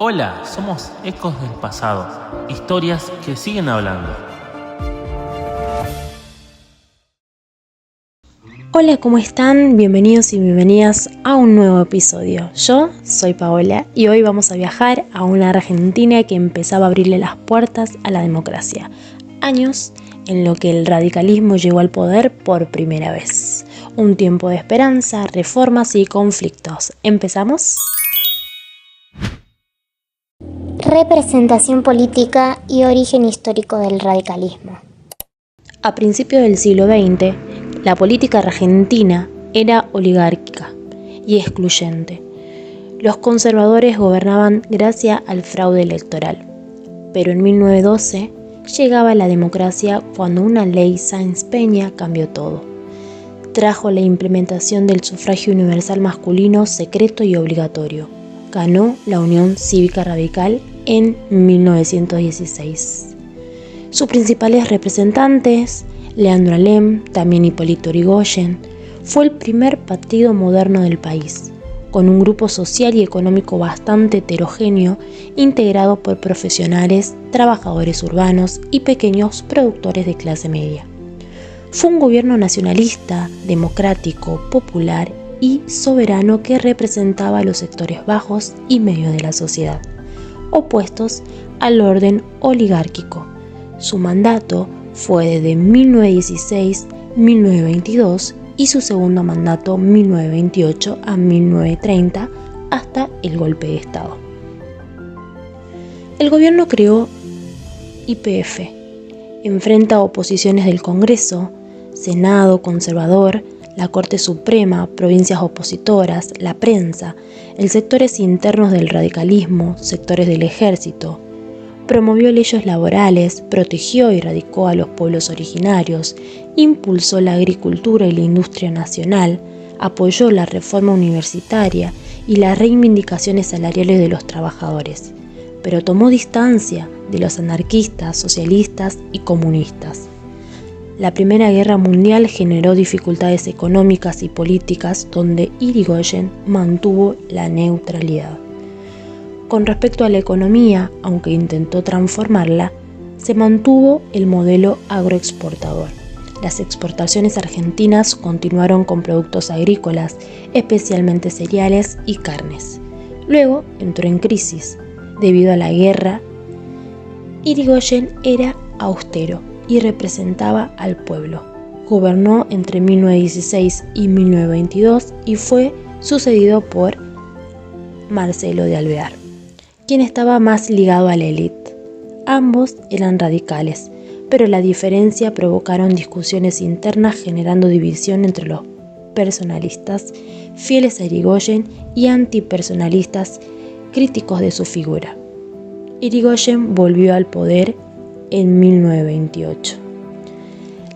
Hola, somos Ecos del Pasado, historias que siguen hablando. Hola, ¿cómo están? Bienvenidos y bienvenidas a un nuevo episodio. Yo soy Paola y hoy vamos a viajar a una Argentina que empezaba a abrirle las puertas a la democracia. Años en lo que el radicalismo llegó al poder por primera vez. Un tiempo de esperanza, reformas y conflictos. ¿Empezamos? Representación política y origen histórico del radicalismo. A principios del siglo XX, la política argentina era oligárquica y excluyente. Los conservadores gobernaban gracias al fraude electoral. Pero en 1912 llegaba la democracia cuando una ley Sáenz-Peña cambió todo. Trajo la implementación del sufragio universal masculino secreto y obligatorio. Ganó la Unión Cívica Radical en 1916. Sus principales representantes, Leandro Alem, también Hipólito Yrigoyen, fue el primer partido moderno del país, con un grupo social y económico bastante heterogéneo, integrado por profesionales, trabajadores urbanos y pequeños productores de clase media. Fue un gobierno nacionalista, democrático, popular y soberano que representaba a los sectores bajos y medios de la sociedad, opuestos al orden oligárquico. Su mandato fue desde 1916-1922 y su segundo mandato 1928 a 1930 hasta el golpe de Estado. El gobierno creó YPF, enfrenta oposiciones del Congreso, Senado conservador, la Corte Suprema, provincias opositoras, la prensa, el sectores internos del radicalismo, sectores del ejército. Promovió leyes laborales, protegió y radicó a los pueblos originarios, impulsó la agricultura y la industria nacional, apoyó la reforma universitaria y las reivindicaciones salariales de los trabajadores, pero tomó distancia de los anarquistas, socialistas y comunistas. La Primera Guerra Mundial generó dificultades económicas y políticas donde Yrigoyen mantuvo la neutralidad. Con respecto a la economía, aunque intentó transformarla, se mantuvo el modelo agroexportador. Las exportaciones argentinas continuaron con productos agrícolas, especialmente cereales y carnes. Luego entró en crisis. Debido a la guerra, Yrigoyen era austero y representaba al pueblo. Gobernó entre 1916 y 1922 y fue sucedido por Marcelo de Alvear, quien estaba más ligado a la élite. Ambos eran radicales, pero la diferencia provocaron discusiones internas generando división entre los personalistas fieles a Yrigoyen y antipersonalistas críticos de su figura. Yrigoyen volvió al poder en 1928.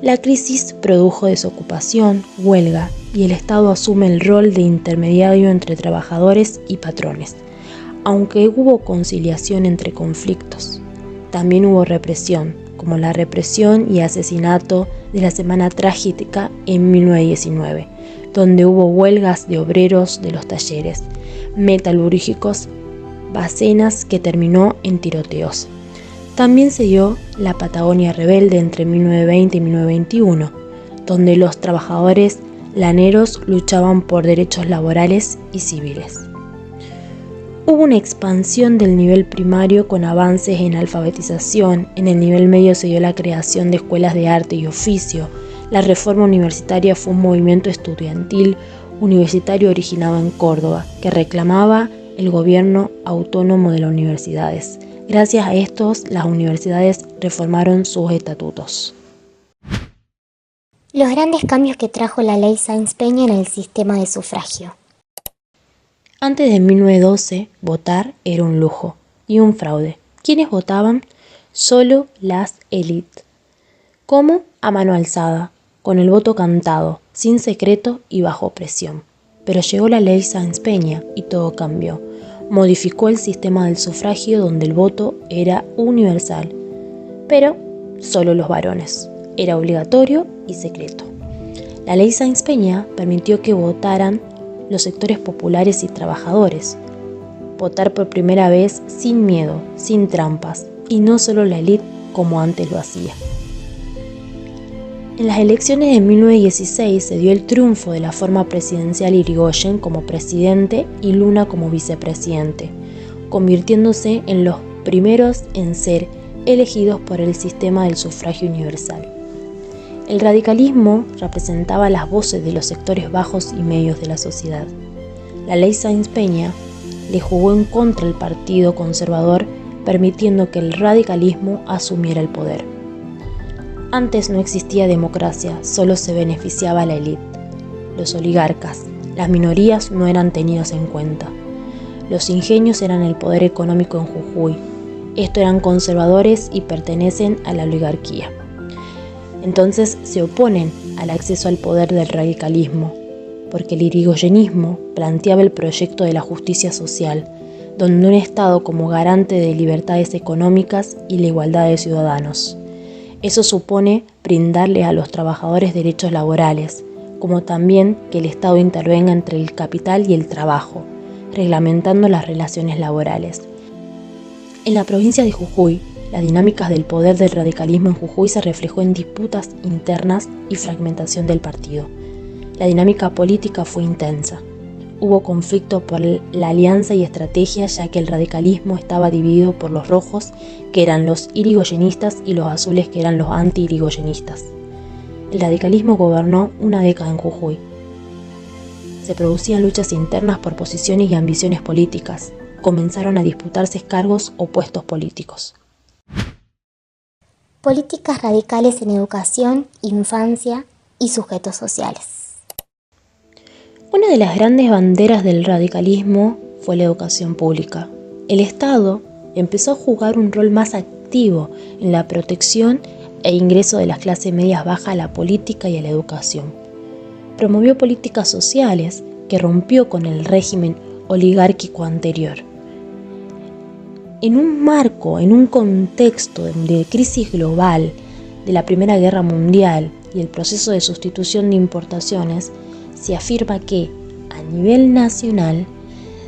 La crisis produjo desocupación, huelga, y el Estado asume el rol de intermediario entre trabajadores y patrones, aunque hubo conciliación entre conflictos. También hubo represión, como la represión y asesinato de la Semana Trágica en 1919, donde hubo huelgas de obreros de los talleres metalúrgicos, Bárcenas, que terminó en tiroteos. También se dio la Patagonia Rebelde entre 1920 y 1921, donde los trabajadores laneros luchaban por derechos laborales y civiles. Hubo una expansión del nivel primario con avances en alfabetización. En el nivel medio se dio la creación de escuelas de arte y oficio. La reforma universitaria fue un movimiento estudiantil universitario originado en Córdoba, que reclamaba el gobierno autónomo de las universidades. Gracias a estos, las universidades reformaron sus estatutos. Los grandes cambios que trajo la ley Sáenz-Peña en el sistema de sufragio. Antes de 1912, votar era un lujo y un fraude. ¿Quiénes votaban? Solo las élites. ¿Cómo? A mano alzada, con el voto cantado, sin secreto y bajo presión. Pero llegó la ley Sáenz-Peña y todo cambió. Modificó el sistema del sufragio donde el voto era universal, pero solo los varones. Era obligatorio y secreto. La ley Sáenz-Peña permitió que votaran los sectores populares y trabajadores, votar por primera vez sin miedo, sin trampas, y no solo la élite como antes lo hacía. En las elecciones de 1916 se dio el triunfo de la forma presidencial Irigoyen como presidente y Luna como vicepresidente, convirtiéndose en los primeros en ser elegidos por el sistema del sufragio universal. El radicalismo representaba las voces de los sectores bajos y medios de la sociedad. La ley Sáenz-Peña le jugó en contra al partido conservador, permitiendo que el radicalismo asumiera el poder. Antes no existía democracia, solo se beneficiaba a la élite. Los oligarcas, las minorías no eran tenidos en cuenta. Los ingenios eran el poder económico en Jujuy. Estos eran conservadores y pertenecen a la oligarquía. Entonces se oponen al acceso al poder del radicalismo, porque el irigoyenismo planteaba el proyecto de la justicia social, donde un Estado como garante de libertades económicas y la igualdad de ciudadanos. Eso supone brindarle a los trabajadores derechos laborales, como también que el Estado intervenga entre el capital y el trabajo, reglamentando las relaciones laborales. En la provincia de Jujuy, las dinámicas del poder del radicalismo en Jujuy se reflejó en disputas internas y fragmentación del partido. La dinámica política fue intensa. Hubo conflicto por la alianza y estrategia, ya que el radicalismo estaba dividido por los rojos, que eran los irigoyenistas, y los azules, que eran los anti-irigoyenistas. El radicalismo gobernó una década en Jujuy. Se producían luchas internas por posiciones y ambiciones políticas. Comenzaron a disputarse cargos o puestos políticos. Políticas radicales en educación, infancia y sujetos sociales. Una de las grandes banderas del radicalismo fue la educación pública. El Estado empezó a jugar un rol más activo en la protección e ingreso de las clases medias bajas a la política y a la educación. Promovió políticas sociales que rompió con el régimen oligárquico anterior. En un contexto de crisis global, de la Primera Guerra Mundial y el proceso de sustitución de importaciones, se afirma que, a nivel nacional,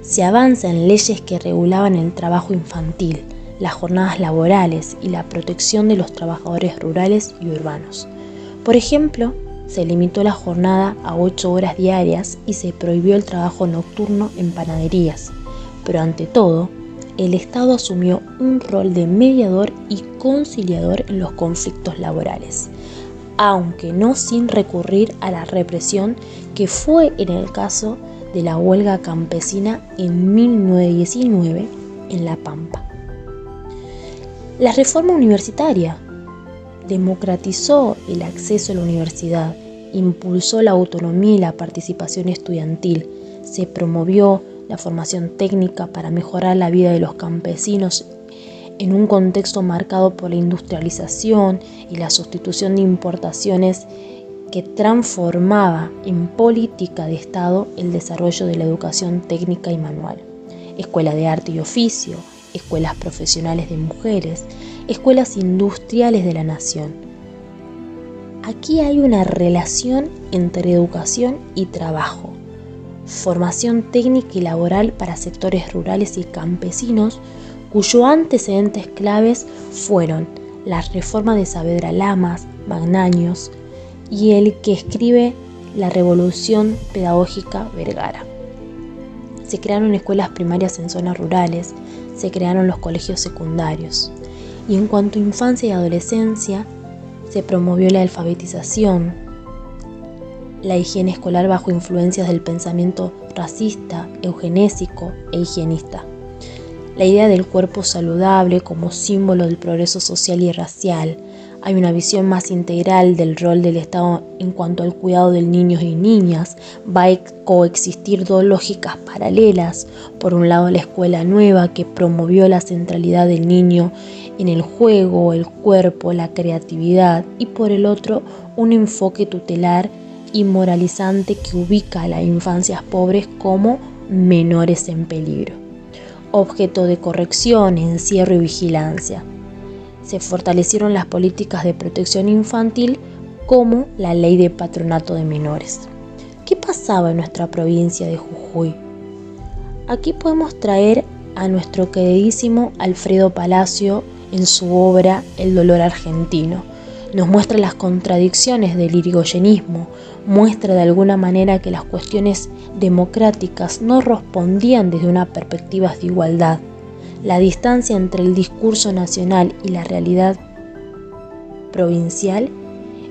se avanza en leyes que regulaban el trabajo infantil, las jornadas laborales y la protección de los trabajadores rurales y urbanos. Por ejemplo, se limitó la jornada a 8 horas diarias y se prohibió el trabajo nocturno en panaderías. Pero ante todo, el Estado asumió un rol de mediador y conciliador en los conflictos laborales, aunque no sin recurrir a la represión, que fue en el caso de la huelga campesina en 1919 en La Pampa. La reforma universitaria democratizó el acceso a la universidad, impulsó la autonomía y la participación estudiantil, se promovió la formación técnica para mejorar la vida de los campesinos en un contexto marcado por la industrialización y la sustitución de importaciones, que transformaba en política de Estado el desarrollo de la educación técnica y manual. Escuela de arte y oficio, escuelas profesionales de mujeres, escuelas industriales de la nación. Aquí hay una relación entre educación y trabajo, formación técnica y laboral para sectores rurales y campesinos, cuyos antecedentes claves fueron la reforma de Saavedra Lamas, Magnaños y el que escribe la Revolución Pedagógica Vergara. Se crearon escuelas primarias en zonas rurales, se crearon los colegios secundarios. Y en cuanto a infancia y adolescencia, se promovió la alfabetización, la higiene escolar bajo influencias del pensamiento racista, eugenésico e higienista. La idea del cuerpo saludable como símbolo del progreso social y racial. Hay una visión más integral del rol del Estado en cuanto al cuidado de niños y niñas. Va a coexistir dos lógicas paralelas. Por un lado, la escuela nueva, que promovió la centralidad del niño en el juego, el cuerpo, la creatividad, y por el otro, un enfoque tutelar y moralizante que ubica a las infancias pobres como menores en peligro, objeto de corrección, encierro y vigilancia. Se fortalecieron las políticas de protección infantil, como la ley de patronato de menores. ¿Qué pasaba en nuestra provincia de Jujuy? Aquí podemos traer a nuestro queridísimo Alfredo Palacio en su obra El dolor argentino. Nos muestra las contradicciones del irigoyenismo, muestra de alguna manera que las cuestiones democráticas no respondían desde una perspectiva de igualdad. La distancia entre el discurso nacional y la realidad provincial,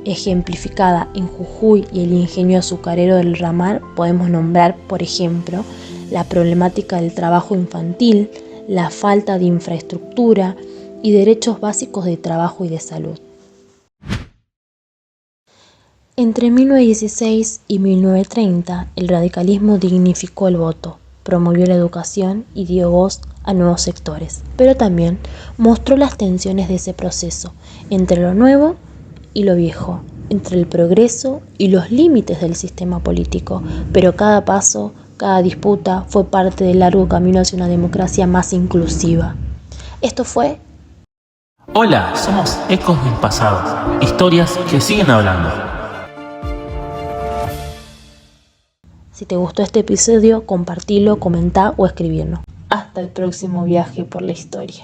ejemplificada en Jujuy y el ingenio azucarero del ramal, podemos nombrar, por ejemplo, la problemática del trabajo infantil, la falta de infraestructura y derechos básicos de trabajo y de salud. Entre 1916 y 1930, el radicalismo dignificó el voto, promovió la educación y dio voz a nuevos sectores, pero también mostró las tensiones de ese proceso entre lo nuevo y lo viejo, entre el progreso y los límites del sistema político, pero cada paso, cada disputa fue parte del largo camino hacia una democracia más inclusiva. Esto fue... Hola, somos Ecos del Pasado, historias que siguen hablando. Si te gustó este episodio, compartilo, comentá o escribirnos. Hasta el próximo viaje por la historia.